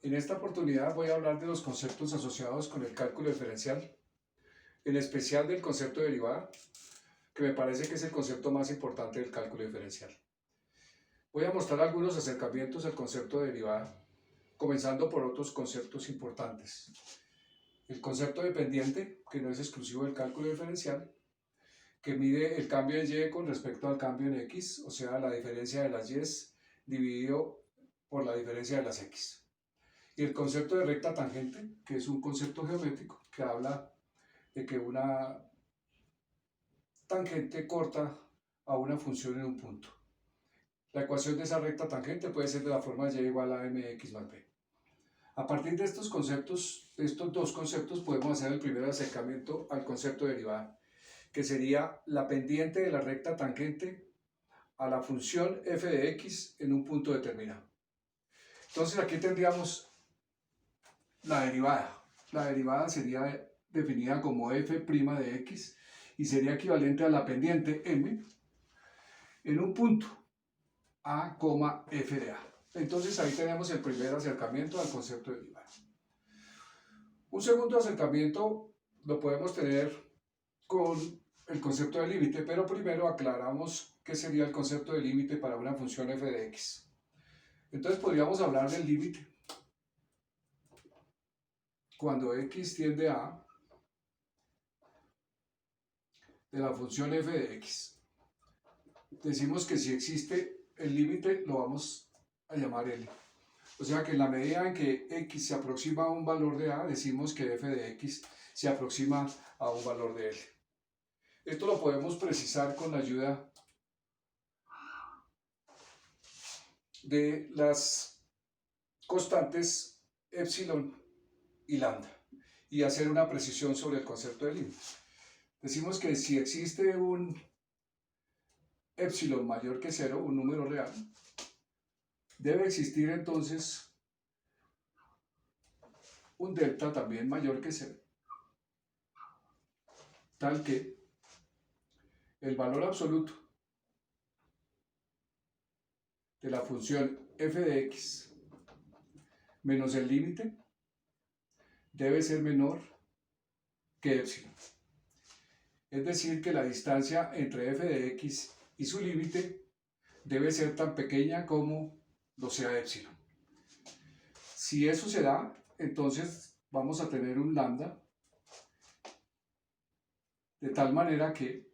En esta oportunidad voy a hablar de los conceptos asociados con el cálculo diferencial, en especial del concepto de derivada, que me parece que es el concepto más importante del cálculo diferencial. Voy a mostrar algunos acercamientos al concepto de derivada, comenzando por otros conceptos importantes. El concepto dependiente, que no es exclusivo del cálculo diferencial, que mide el cambio en y con respecto al cambio en x, o sea, la diferencia de las y dividido por la diferencia de las x. Y el concepto de recta tangente, que es un concepto geométrico que habla de que una tangente corta a una función en un punto. La ecuación de esa recta tangente puede ser de la forma y igual a mx más b. A partir de estos conceptos, de estos dos conceptos, podemos hacer el primer acercamiento al concepto de derivada, que sería la pendiente de la recta tangente a la función f de x en un punto determinado. Entonces aquí tendríamos la derivada. La derivada sería definida como f' de x y sería equivalente a la pendiente m en un punto a, f de a. Entonces ahí tenemos el primer acercamiento al concepto de derivada. Un segundo acercamiento lo podemos tener con el concepto de límite, pero primero aclaramos qué sería el concepto de límite para una función f de x. Entonces podríamos hablar del límite cuando x tiende a de la función f de x. Decimos que si existe el límite lo vamos a llamar L. O sea que en la medida en que x se aproxima a un valor de a, decimos que f de x se aproxima a un valor de L. Esto lo podemos precisar con la ayuda de las constantes epsilon y lambda y hacer una precisión sobre el concepto de límite. Decimos que si existe un epsilon mayor que 0, un número real, debe existir entonces un delta también mayor que 0, tal que el valor absoluto de la función f de x menos el límite debe ser menor que epsilon. Es decir, que la distancia entre f de x y su límite debe ser tan pequeña como lo sea epsilon. Si eso se da, entonces vamos a tener un lambda de tal manera que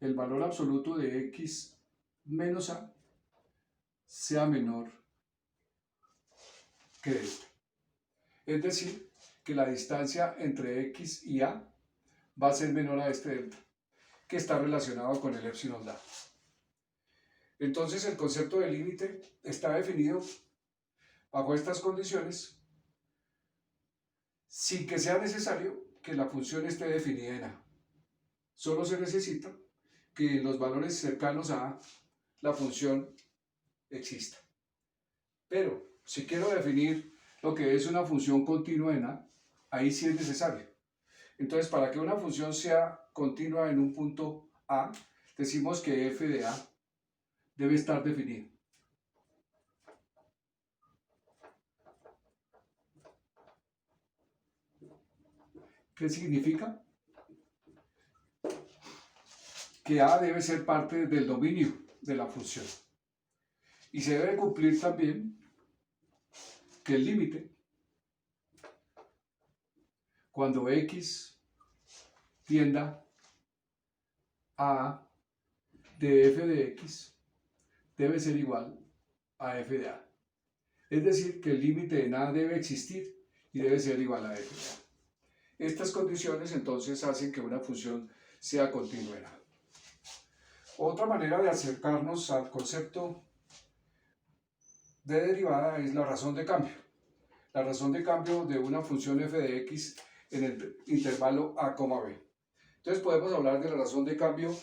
el valor absoluto de x menos a sea menor que delta. Es decir, que la distancia entre x y a va a ser menor a este delta, que está relacionado con el epsilon dado. Entonces el concepto de límite está definido bajo estas condiciones sin que sea necesario que la función esté definida en a. Solo se necesita que los valores cercanos a a, la función exista. Pero si quiero definir lo que es una función continua en a, ahí sí es necesario. Entonces, para que una función sea continua en un punto a, decimos que f de a debe estar definido. ¿Qué significa? Que a debe ser parte del dominio de la función. Y se debe cumplir también que el límite, cuando x tienda a de f de x, debe ser igual a f de a. Es decir, que el límite en a debe existir y debe ser igual a f de a. Estas condiciones entonces hacen que una función sea continua en a. Otra manera de acercarnos al concepto de derivada es la razón de cambio. La razón de cambio de una función f de x en el intervalo a, b. Entonces podemos hablar de la razón de cambio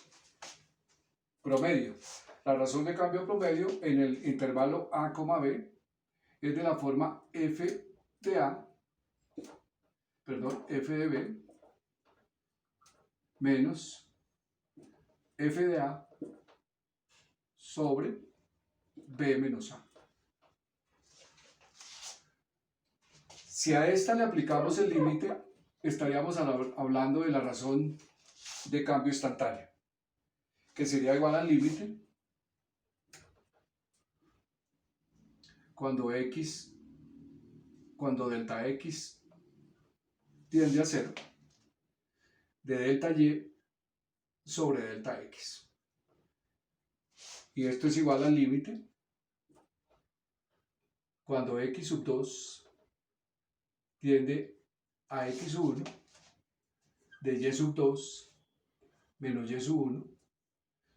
promedio. La razón de cambio promedio en el intervalo a, b es de la forma f de a, f de b menos f de a sobre b menos a. Si a esta le aplicamos el límite, estaríamos hablando de la razón de cambio instantáneo, que sería igual al límite cuando delta x tiende a 0 de delta y sobre delta x. Y esto es igual al límite cuando x sub 2 tiende a x sub 1 de y sub 2 menos y sub 1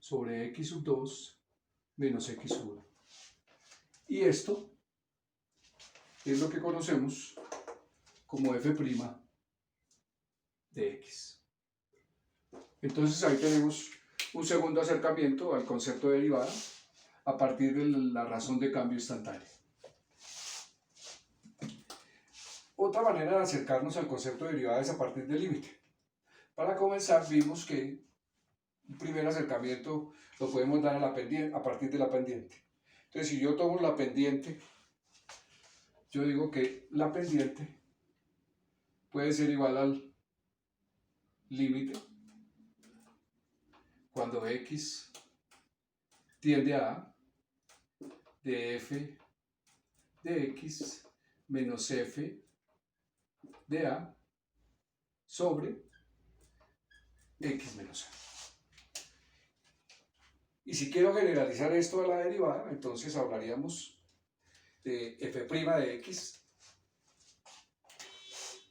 sobre x sub 2 menos x sub 1. Y esto es lo que conocemos como f' de x. Entonces ahí tenemos un segundo acercamiento al concepto de derivada a partir de la razón de cambio instantáneo. Otra manera de acercarnos al concepto de derivada es a partir del límite. Para comenzar, vimos que un primer acercamiento lo podemos dar a partir de la pendiente. Entonces, si yo tomo la pendiente, yo digo que la pendiente puede ser igual al límite cuando x tiende a A de f de x menos f de A sobre x menos A. Y si quiero generalizar esto a la derivada, entonces hablaríamos de f' de x,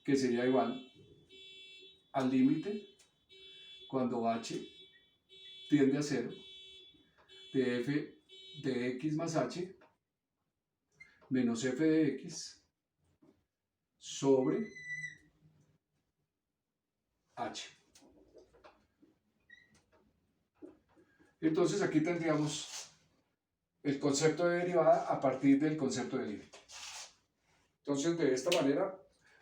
que sería igual al límite cuando h tiende a 0 de f de x más h menos f de x sobre h. Entonces aquí tendríamos el concepto de derivada a partir del concepto de límite. Entonces de esta manera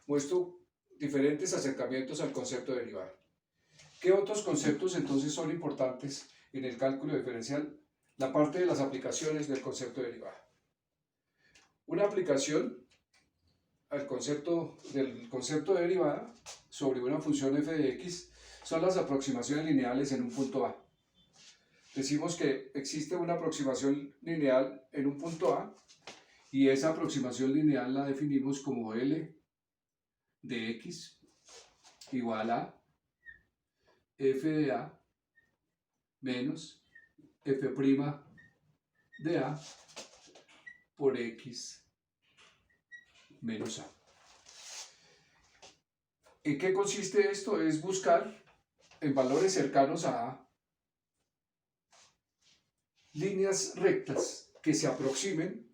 muestro diferentes acercamientos al concepto de derivada. ¿Qué otros conceptos entonces son importantes en el cálculo diferencial? La parte de las aplicaciones del concepto de derivada. Una aplicación del concepto de derivada sobre una función f de x son las aproximaciones lineales en un punto A. Decimos que existe una aproximación lineal en un punto A y esa aproximación lineal la definimos como L de x igual a f de A menos f' de A por x menos A. ¿En qué consiste esto? Es buscar en valores cercanos a A líneas rectas que se aproximen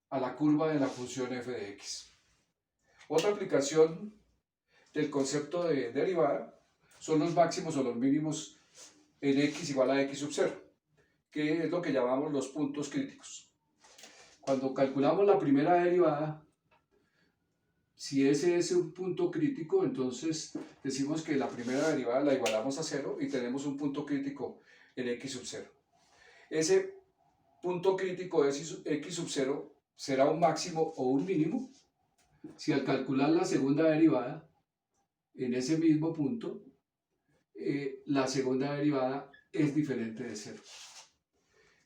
a la curva de la función f de x. Otra aplicación del concepto de derivada son los máximos o los mínimos en x igual a x sub 0, que es lo que llamamos los puntos críticos. Cuando calculamos la primera derivada, si ese es un punto crítico, entonces decimos que la primera derivada la igualamos a 0 y tenemos un punto crítico en x sub 0. Ese punto crítico de x sub 0 será un máximo o un mínimo si al calcular la segunda derivada en ese mismo punto, la segunda derivada es diferente de 0.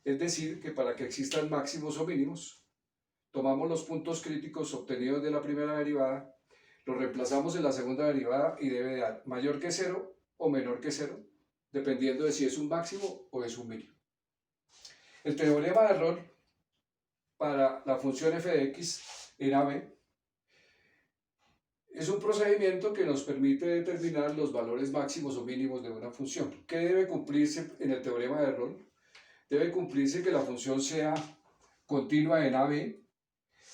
Es decir, que para que existan máximos o mínimos, tomamos los puntos críticos obtenidos de la primera derivada, los reemplazamos en la segunda derivada y debe dar mayor que 0 o menor que 0, dependiendo de si es un máximo o es un mínimo. El teorema de Rolle para la función f de x en AB es un procedimiento que nos permite determinar los valores máximos o mínimos de una función. ¿Qué debe cumplirse en el teorema de Rolle? Debe cumplirse que la función sea continua en AB,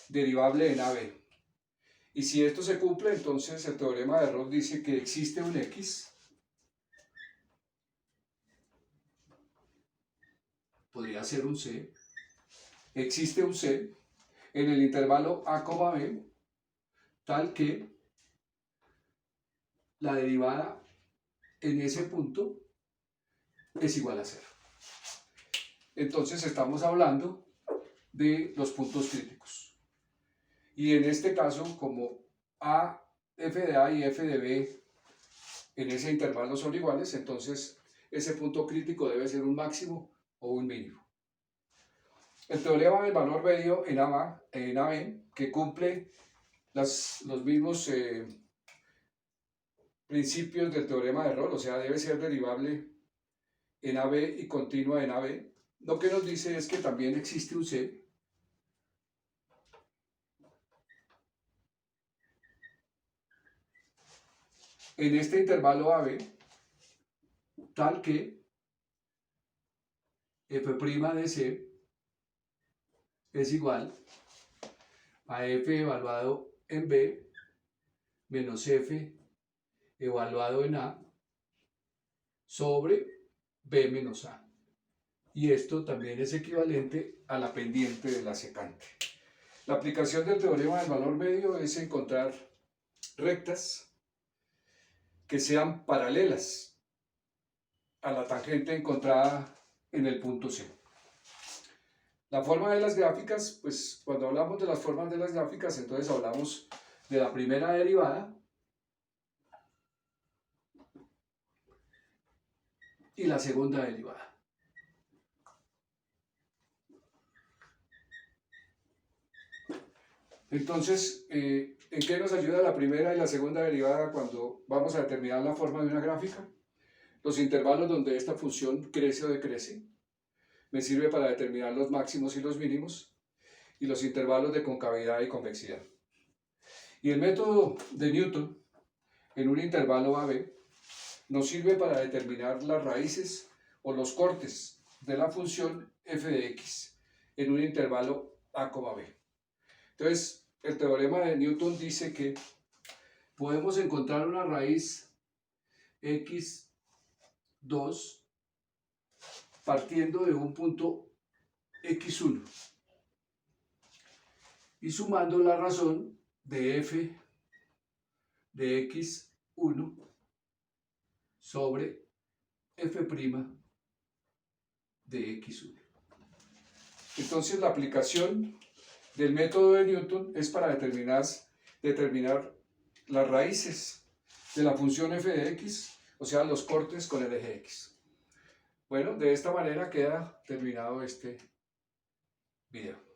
derivable en AB. Y si esto se cumple, entonces el teorema de Rolle dice que existe un x, podría ser un c, existe un c en el intervalo a, b, tal que la derivada en ese punto es igual a 0. Entonces estamos hablando de los puntos críticos. Y en este caso, como A, f de A y f de B en ese intervalo son iguales, entonces ese punto crítico debe ser un máximo o un mínimo. El teorema del valor medio en AB, que cumple los mismos principios del teorema de Rolle, o sea, debe ser derivable en AB y continua en AB. Lo que nos dice es que también existe un C en este intervalo AB, tal que f' de C es igual a f evaluado en B menos f evaluado en A sobre B menos A. Y esto también es equivalente a la pendiente de la secante. La aplicación del teorema del valor medio es encontrar rectas que sean paralelas a la tangente encontrada en el punto C. La forma de las gráficas, pues cuando hablamos de las formas de las gráficas, entonces hablamos de la primera derivada y la segunda derivada. Entonces, ¿en qué nos ayuda la primera y la segunda derivada cuando vamos a determinar la forma de una gráfica? Los intervalos donde esta función crece o decrece me sirve para determinar los máximos y los mínimos, y los intervalos de concavidad y convexidad. Y el método de Newton en un intervalo AB nos sirve para determinar las raíces o los cortes de la función f de x en un intervalo a, b. Entonces, el teorema de Newton dice que podemos encontrar una raíz x2 partiendo de un punto x1 y sumando la razón de f de x1 sobre f' de x1. Entonces la aplicación del método de Newton es para determinar las raíces de la función f de x, o sea, los cortes con el eje x. Bueno, de esta manera queda terminado este video.